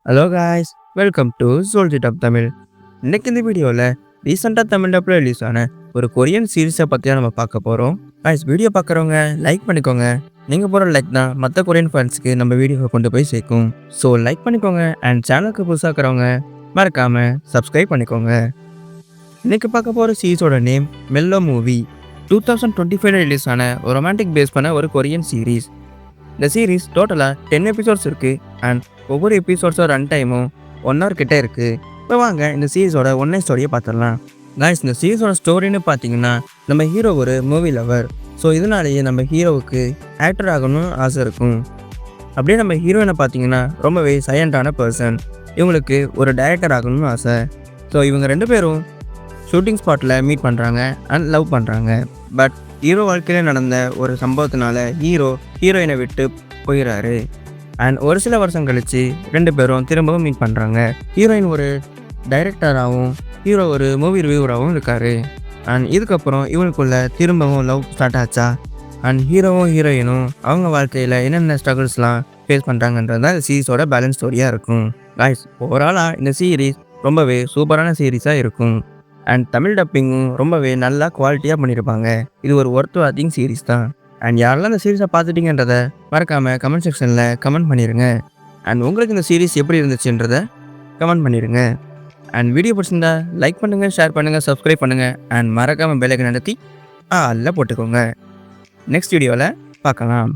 Hello guys, welcome to சோல்ஜிட் of Tamil. இன்னைக்கு இந்த வீடியோவில் ரீசெண்டாக தமிழ் டப்பில் ரிலீஸ் ஆன ஒரு கொரியன் சீரிஸை பற்றி நம்ம பார்க்க போகிறோம். காய்ஸ், வீடியோ பார்க்குறவங்க லைக் பண்ணிக்கோங்க. நீங்கள் போகிற லைக் தான் மற்ற கொரியன் ஃபேன்ஸுக்கு நம்ம வீடியோவை கொண்டு போய் சேர்க்கும். ஸோ லைக் பண்ணிக்கோங்க அண்ட் சேனலுக்கு புதுசாக இருக்கிறவங்க மறக்காமல் சப்ஸ்கிரைப் பண்ணிக்கோங்க. இன்றைக்கி பார்க்க போகிற சீரிஸோட நேம் மெல்லோ மூவி. 2025 ரிலீஸ் ஆன ஒரு ரொமான்டிக் பேஸ் பண்ண ஒரு கொரியன் சீரீஸ். இந்த சீரீஸ் டோட்டலாக 10 எபிசோட்ஸ் இருக்குது அண்ட் ஒவ்வொரு எபிசோட்ஸோட ரன் டைமும் 1 hour கிட்டே இருக்குது. இப்போ வாங்க இந்த சீரீஸோட ஒன்றை ஸ்டோரியை பார்த்துடலாம். காய்ஸ், இந்த சீரீஸோட ஸ்டோரின்னு பார்த்தீங்கன்னா நம்ம ஹீரோ ஒரு மூவி லவர். ஸோ இதனாலேயே நம்ம ஹீரோவுக்கு ஆக்டர் ஆகணும்னு ஆசை இருக்கும். அப்படியே நம்ம ஹீரோயினை பார்த்தீங்கன்னா ரொம்பவே சைலண்டான பர்சன். இவங்களுக்கு ஒரு டைரக்டர் ஆகணும்னு ஆசை. ஸோ இவங்க 2 பேரும் ஷூட்டிங் ஸ்பாட்டில் மீட் பண்ணுறாங்க அண்ட் லவ் பண்ணுறாங்க. பட் ஹீரோ வாழ்க்கையில் நடந்த ஒரு சம்பவத்தினால ஹீரோயினை விட்டு போயிடுறாரு. அண்ட் ஒரு சில வருஷம் கழித்து 2 பேரும் திரும்பவும் மீட் பண்ணுறாங்க. ஹீரோயின் ஒரு டைரக்டராகவும் ஹீரோ ஒரு மூவி ரிவ்யூவராகவும் இருக்கார். அண்ட் இதுக்கப்புறம் இவனுக்குள்ள திரும்பவும் லவ் ஸ்டார்ட் ஆச்சா அண்ட் ஹீரோவும் ஹீரோயினும் அவங்க வாழ்க்கையில் என்னென்ன ஸ்ட்ரகிள்ஸ்லாம் ஃபேஸ் பண்ணுறாங்கன்றது தான் இந்த சீரீஸோட பேலன்ஸ் ஸ்டோரியாக இருக்கும். காய்ஸ், ஓவராலாக இந்த சீரீஸ் ரொம்பவே சூப்பரான சீரீஸாக இருக்கும். அண்ட் தமிழ் டப்பிங்கும் ரொம்பவே நல்லா குவாலிட்டியாக பண்ணியிருப்பாங்க. இது ஒரு ஒர்த் வாட்சிங் சீரீஸ் தான். அண்ட் யாரெல்லாம் இந்த சீரீஸை பார்த்துட்டீங்கன்றதை மறக்காமல் கமெண்ட் செக்ஷனில் கமெண்ட் பண்ணிடுங்க. அண்ட் உங்களுக்கு இந்த சீரீஸ் எப்படி இருந்துச்சுன்றதை கமெண்ட் பண்ணிடுங்க. அண்ட் வீடியோ பிடிச்சிருந்தா லைக் பண்ணுங்கள், ஷேர் பண்ணுங்கள், சப்ஸ்கிரைப் பண்ணுங்கள் அண்ட் மறக்காமல் பெல் ஐகானை நடத்தி ஆல்ல போட்டுக்கோங்க. நெக்ஸ்ட் வீடியோவில் பார்க்கலாம்.